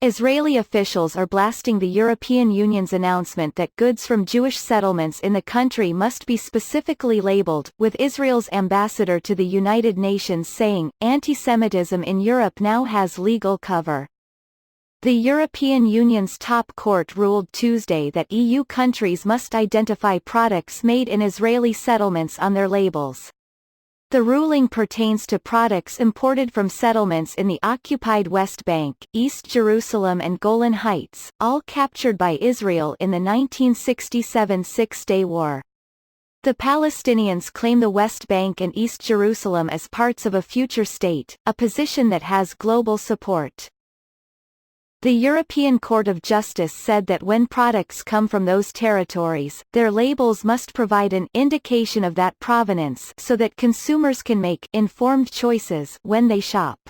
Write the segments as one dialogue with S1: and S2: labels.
S1: Israeli officials are blasting the European Union's announcement that goods from Jewish settlements in the country must be specifically labeled, with Israel's ambassador to the United Nations saying, "Anti-Semitism in Europe now has legal cover." The European Union's top court ruled Tuesday that EU countries must identify products made in Israeli settlements on their labels. The ruling pertains to products imported from settlements in the occupied West Bank, East Jerusalem and Golan Heights, all captured by Israel in the 1967 Six-Day War. The Palestinians claim the West Bank and East Jerusalem as parts of a future state, a position that has global support. The European Court of Justice said that when products come from those territories, their labels must provide an indication of that provenance so that consumers can make informed choices when they shop.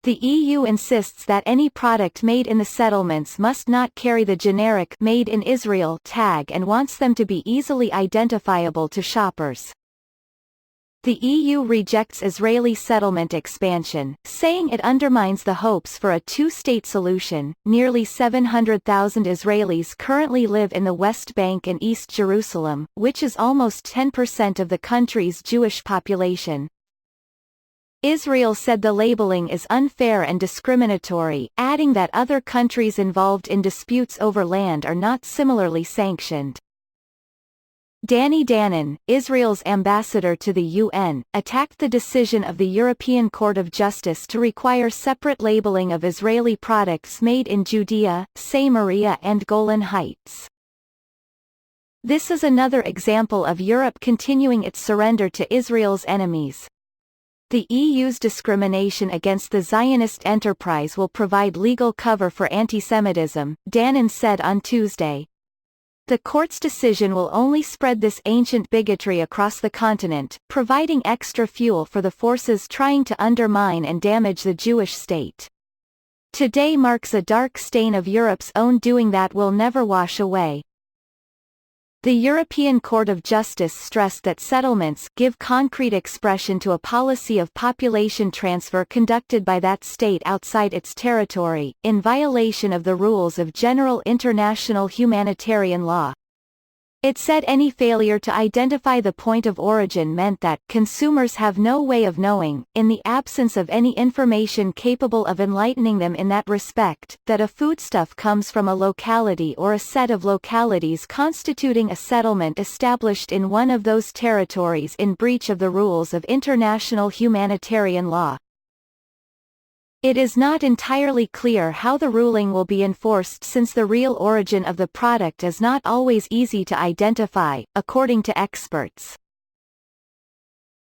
S1: The EU insists that any product made in the settlements must not carry the generic "Made in Israel" tag and wants them to be easily identifiable to shoppers. The EU rejects Israeli settlement expansion, saying it undermines the hopes for a two-state solution. Nearly 700,000 Israelis currently live in the West Bank and East Jerusalem, which is almost 10% of the country's Jewish population. Israel said the labeling is unfair and discriminatory, adding that other countries involved in disputes over land are not similarly sanctioned. Danny Danon, Israel's ambassador to the UN, attacked the decision of the European Court of Justice to require separate labeling of Israeli products made in Judea, Samaria and Golan Heights. This is another example of Europe continuing its surrender to Israel's enemies. The EU's discrimination against the Zionist enterprise will provide legal cover for anti-Semitism, Danon said on Tuesday. The court's decision will only spread this ancient bigotry across the continent, providing extra fuel for the forces trying to undermine and damage the Jewish state. Today marks a dark stain of Europe's own doing that will never wash away. The European Court of Justice stressed that settlements give concrete expression to a policy of population transfer conducted by that state outside its territory, in violation of the rules of general international humanitarian law. It said any failure to identify the point of origin meant that consumers have no way of knowing, in the absence of any information capable of enlightening them in that respect, that a foodstuff comes from a locality or a set of localities constituting a settlement established in one of those territories in breach of the rules of international humanitarian law. It is not entirely clear how the ruling will be enforced since the real origin of the product is not always easy to identify, according to experts.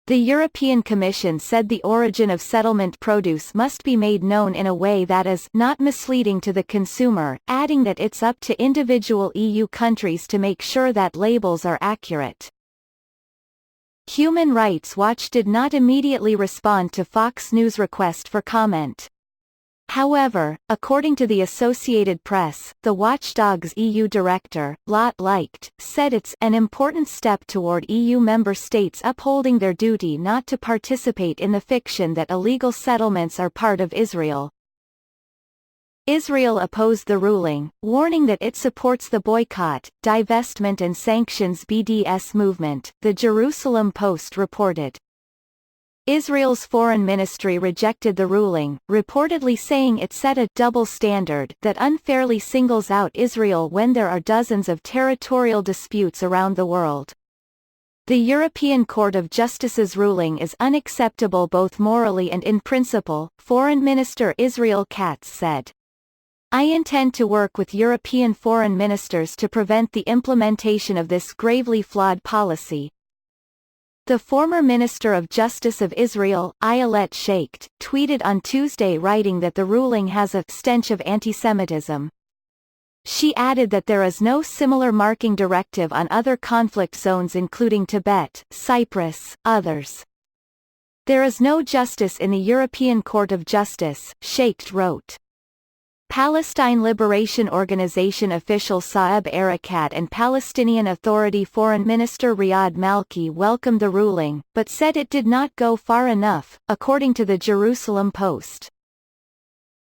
S1: The European Commission said the origin of settlement produce must be made known in a way that is not misleading to the consumer, adding that it's up to individual EU countries to make sure that labels are accurate. Human Rights Watch did not immediately respond to Fox News' request for comment. However, according to the Associated Press, the watchdog's EU director, Lot Leicht, said it's an important step toward EU member states upholding their duty not to participate in the fiction that illegal settlements are part of Israel. Israel opposed the ruling, warning that it supports the boycott, divestment and sanctions BDS movement, the Jerusalem Post reported. Israel's foreign ministry rejected the ruling, reportedly saying it set a double standard that unfairly singles out Israel when there are dozens of territorial disputes around the world. The European Court of Justice's ruling is unacceptable both morally and in principle, Foreign Minister Israel Katz said. I intend to work with European foreign ministers to prevent the implementation of this gravely flawed policy. The former Minister of Justice of Israel, Ayelet Sheikht, tweeted on Tuesday writing that the ruling has a stench of anti-Semitism. She added that there is no similar marking directive on other conflict zones including Tibet, Cyprus, others. There is no justice in the European Court of Justice, Sheikht wrote. Palestine Liberation Organization official Saeb Erekat and Palestinian Authority Foreign Minister Riyad Malki welcomed the ruling, but said it did not go far enough, according to the Jerusalem Post.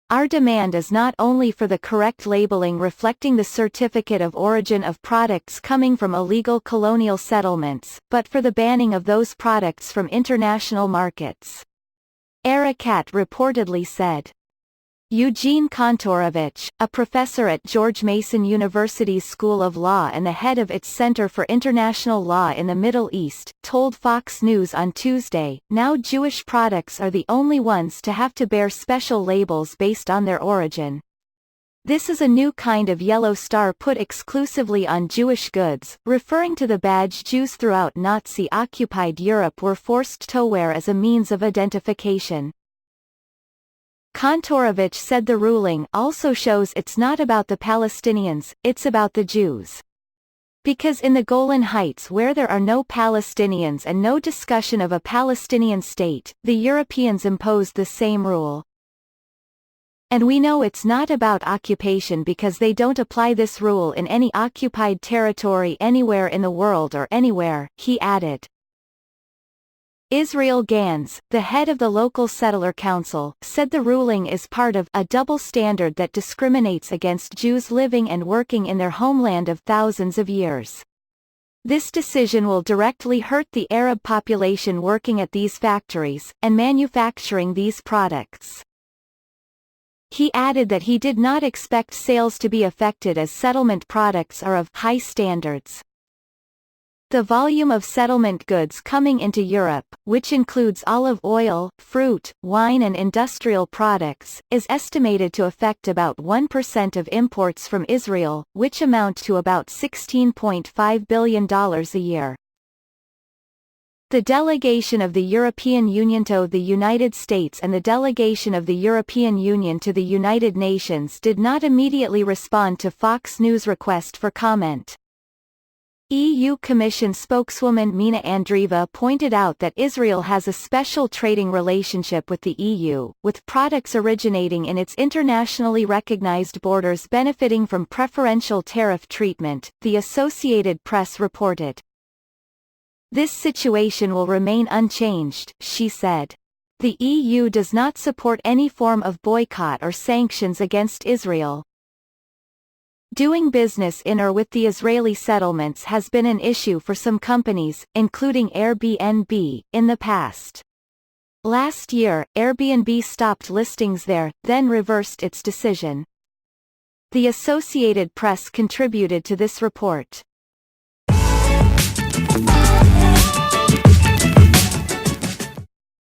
S1: Our demand is not only for the correct labeling reflecting the certificate of origin of products coming from illegal colonial settlements, but for the banning of those products from international markets. Arakat reportedly said. Eugene Kontorovich, a professor at George Mason University's School of Law and the head of its Center for International Law in the Middle East, told Fox News on Tuesday, now Jewish products are the only ones to have to bear special labels based on their origin. This is a new kind of yellow star put exclusively on Jewish goods, referring to the badge Jews throughout Nazi-occupied Europe were forced to wear as a means of identification. Kontorovich said the ruling also shows it's not about the Palestinians, it's about the Jews. Because in the Golan Heights where there are no Palestinians and no discussion of a Palestinian state, the Europeans imposed the same rule. And we know it's not about occupation because they don't apply this rule in any occupied territory anywhere in the world or anywhere, he added. Israel Gans, the head of the local settler council, said the ruling is part of a double standard that discriminates against Jews living and working in their homeland of thousands of years. This decision will directly hurt the Arab population working at these factories, and manufacturing these products. He added that he did not expect sales to be affected as settlement products are of high standards. The volume of settlement goods coming into Europe, which includes olive oil, fruit, wine and industrial products, is estimated to affect about 1% of imports from Israel, which amount to about $16.5 billion a year. The delegation of the European Union to the United States and the delegation of the European Union to the United Nations did not immediately respond to Fox News' request for comment. EU Commission spokeswoman Mina Andreeva pointed out that Israel has a special trading relationship with the EU, with products originating in its internationally recognized borders benefiting from preferential tariff treatment, the Associated Press reported. This situation will remain unchanged, she said. The EU does not support any form of boycott or sanctions against Israel. Doing business in or with the Israeli settlements has been an issue for some companies, including Airbnb, in the past. Last year, Airbnb stopped listings there, then reversed its decision. The Associated Press contributed to this report.